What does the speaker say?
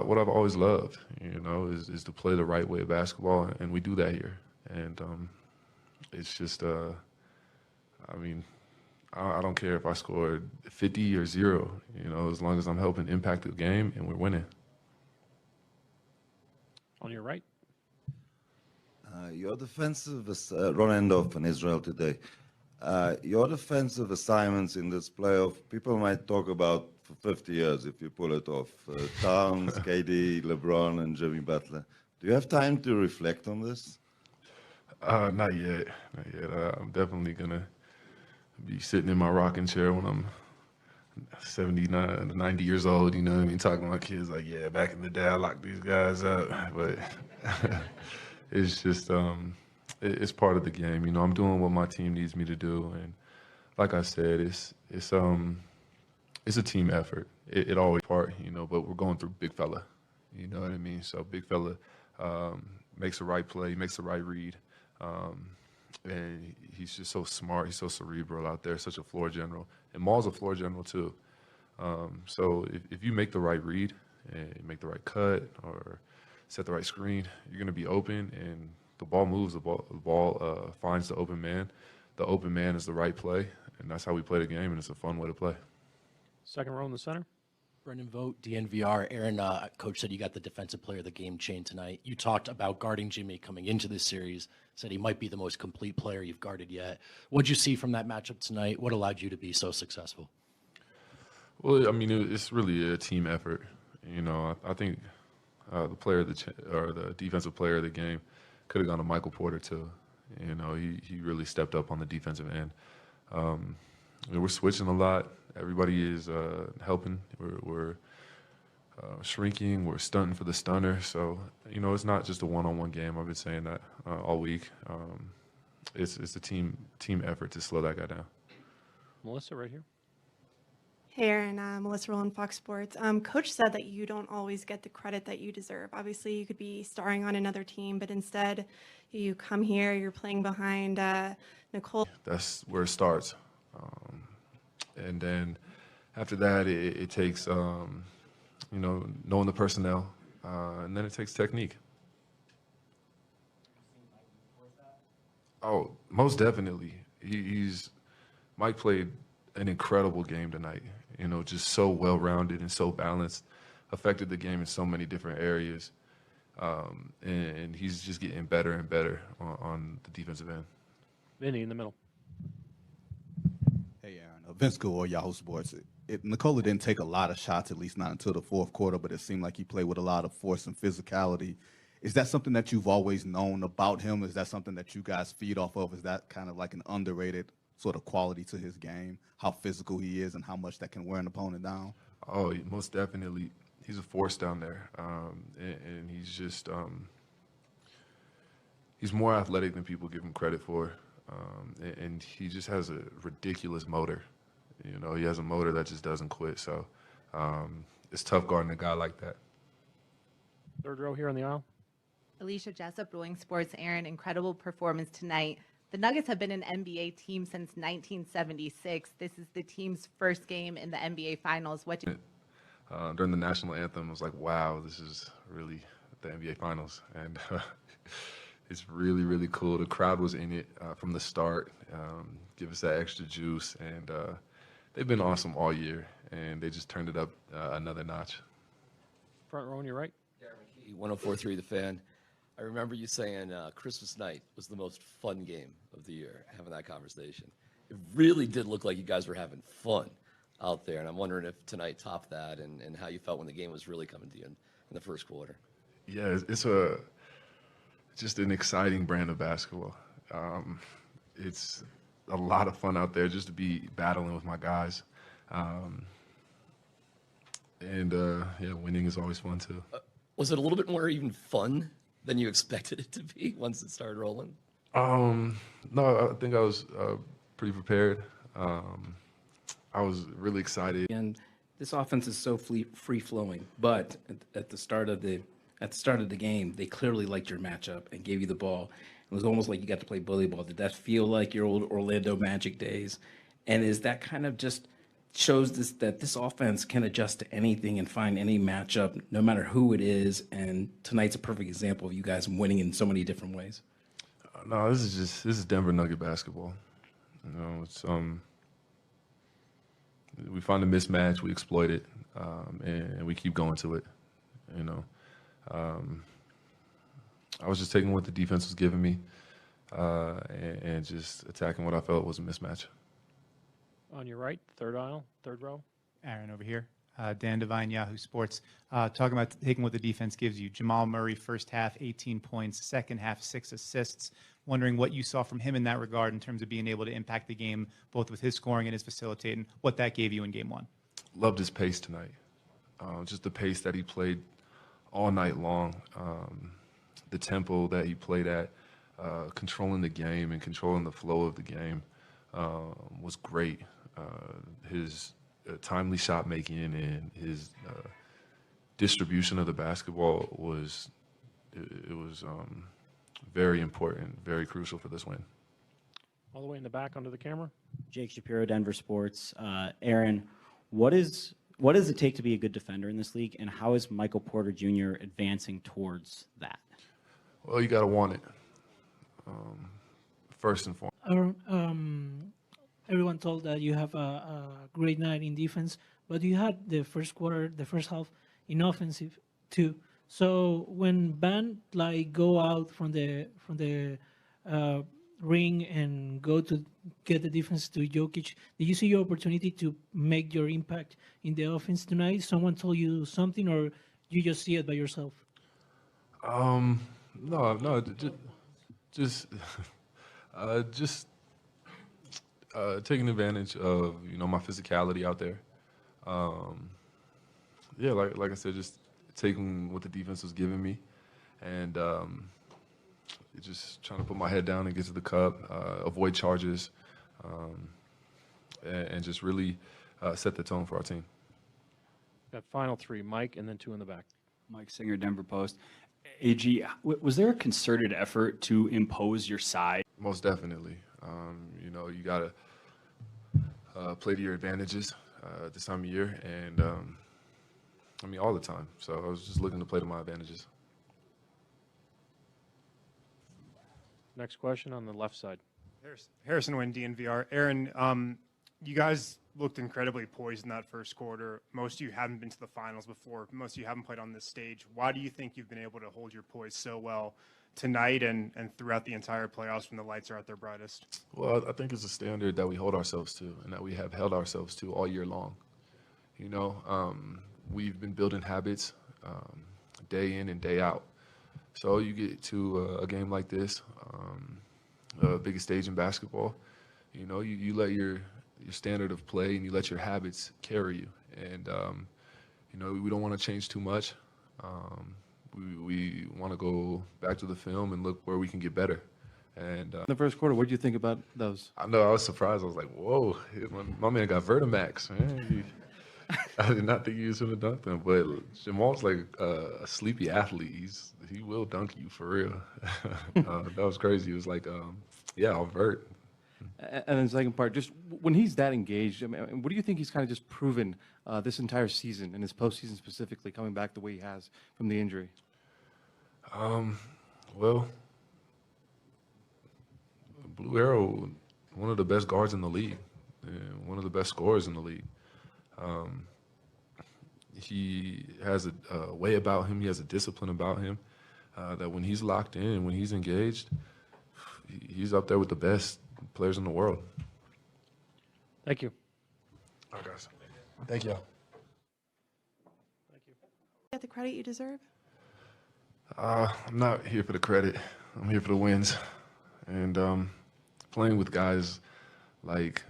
What I've always loved, is to play the right way of basketball, and we do that here. And it's just, I mean, I don't care if I scored 50 or 0, as long as I'm helping impact the game and we're winning. On your right. Your defensive, Ron Endorf in Israel today. Your defensive assignments in this playoff, people might talk about for 50 years if you pull it off. Towns, KD, LeBron, and Jimmy Butler. Do you have time to reflect on this? Not yet. Not yet. I'm definitely going to be sitting in my rocking chair when I'm 79, 90 years old, you know what I mean? Talking to my kids like, yeah, back in the day, I locked these guys up. But it's just, it's part of the game. I'm doing what my team needs me to do. And like I said, it's a team effort. It always part, but we're going through big fella. You know what I mean? So big fella makes the right play, makes the right read. And he's just so smart. He's so cerebral out there, such a floor general. And Maul's a floor general too. So if you make the right read and make the right cut or set the right screen, you're going to be open and the ball moves. The ball finds the open man. The open man is the right play. And that's how we play the game, and it's a fun way to play. Second row in the center. Brendan Vogt, DNVR. Aaron, Coach said you got the defensive player of the game chain tonight. You talked about guarding Jimmy coming into this series, said he might be the most complete player you've guarded yet. What did you see from that matchup tonight? What allowed you to be so successful? Well, I mean, it's really a team effort. I think the player or the defensive player of the game could have gone to Michael Porter too. He really stepped up on the defensive end. We're switching a lot. Everybody is helping. We're shrinking. We're stunting for the stunner. So it's not just a one-on-one game. I've been saying that all week. It's a team effort to slow that guy down. Melissa, right here. Hey, Aaron, Melissa Rowland, Fox Sports. Coach said that you don't always get the credit that you deserve. Obviously, you could be starring on another team, but instead you come here, you're playing behind Nicole. That's where it starts. And then after that, it takes, knowing the personnel, and then it takes technique. Oh, most definitely. Mike played an incredible game tonight. Just so well-rounded and so balanced, affected the game in so many different areas. And he's just getting better and better on the defensive end. Vinny in the middle. Hey, Aaron. Vince Gore, Yahoo Sports. Nikola didn't take a lot of shots, at least not until the fourth quarter, but it seemed like he played with a lot of force and physicality. Is that something that you've always known about him? Is that something that you guys feed off of? Is that kind of like an underrated sort of quality to his game, how physical he is and how much that can wear an opponent down? Oh, most definitely. He's a force down there. And he's just, he's more athletic than people give him credit for. And he just has a ridiculous motor. He has a motor that just doesn't quit. So it's tough guarding a guy like that. Third row here on the aisle. Alicia Jessup, Rolling Sports. Aaron, incredible performance tonight. The Nuggets have been an NBA team since 1976. This is the team's first game in the NBA Finals. During the national anthem, I was like, wow, this is really the NBA Finals. And it's really, really cool. The crowd was in it from the start, give us that extra juice. And they've been awesome all year, and they just turned it up another notch. Front row on your right. 104.3 The Fan. I remember you saying Christmas night was the most fun game of the year, having that conversation. It really did look like you guys were having fun out there, and I'm wondering if tonight topped that and how you felt when the game was really coming to you in the first quarter. Yeah, it's just an exciting brand of basketball. It's a lot of fun out there just to be battling with my guys. Winning is always fun too. Was it a little bit more even fun than you expected it to be once it started rolling? No, I think I was pretty prepared. I was really excited. And this offense is so free-flowing, but at the start of the game, they clearly liked your matchup and gave you the ball. It was almost like you got to play bully ball. Did that feel like your old Orlando Magic days? And is that kind of just shows that this offense can adjust to anything and find any matchup, no matter who it is. And tonight's a perfect example of you guys winning in so many different ways. No, this is Denver Nugget basketball. You know, it's we find a mismatch, we exploit it, and we keep going to it. You know, I was just taking what the defense was giving me, and just attacking what I felt was a mismatch. On your right, third aisle, third row. Aaron over here. Dan Devine, Yahoo Sports. Talking about taking what the defense gives you. Jamal Murray, first half, 18 points, second half, 6 assists. Wondering what you saw from him in that regard in terms of being able to impact the game, both with his scoring and his facilitating, what that gave you in game one. Loved his pace tonight. Just the pace that he played all night long. The tempo that he played at, controlling the game and controlling the flow of the game was great. His timely shot making and his distribution of the basketball was very important, very crucial for this win. All the way in the back under the camera. Jake Shapiro, Denver Sports. Aaron, what does it take to be a good defender in this league, and how is Michael Porter Jr. advancing towards that? Well, you got to want it, first and foremost. Everyone told that you have a great night in defense, but you had the first half in offensive too. So when Van go out from the ring and go to get the defense to Jokić, did you see your opportunity to make your impact in the offense tonight? Someone told you something, or you just see it by yourself? No, just taking advantage of my physicality out there. Yeah, like I said, just taking what the defense was giving me, and just trying to put my head down and get to the cup, avoid charges, and just really set the tone for our team. Got final three, Mike, and then two in the back. Mike Singer, Denver Post. AG, was there a concerted effort to impose your side? Most definitely. You got to play to your advantages this time of year, and all the time. So I was just looking to play to my advantages. Next question on the left side. Harrison Wynn, DNVR. Aaron, you guys looked incredibly poised in that first quarter. Most of you haven't been to the finals before. Most of you haven't played on this stage. Why do you think you've been able to hold your poise so well tonight and throughout the entire playoffs when the lights are at their brightest? Well, I think it's a standard that we hold ourselves to and that we have held ourselves to all year long. We've been building habits day in and day out. So you get to a game like this, biggest stage in basketball, you let your standard of play and you let your habits carry you. And, we don't want to change too much. We want to go back to the film and look where we can get better. And in the first quarter, what did you think about those? I know, I was surprised. I was like, whoa, my man got Vertimax, man. I did not think he was going to dunk them, but Jamal's like a sleepy athlete. He will dunk you for real. That was crazy. It was like, I'll vert. And then the second part, just when he's that engaged, what do you think he's kind of just proven this entire season and his postseason specifically, coming back the way he has from the injury? Well, Blue Arrow, one of the best guards in the league, and one of the best scorers in the league. He has a way about him. He has a discipline about him that when he's locked in, when he's engaged, he's up there with the best players in the world. Thank you. All right, guys. Thank you. Thank you. Get the credit you deserve. I'm not here for the credit. I'm here for the wins. And playing with guys like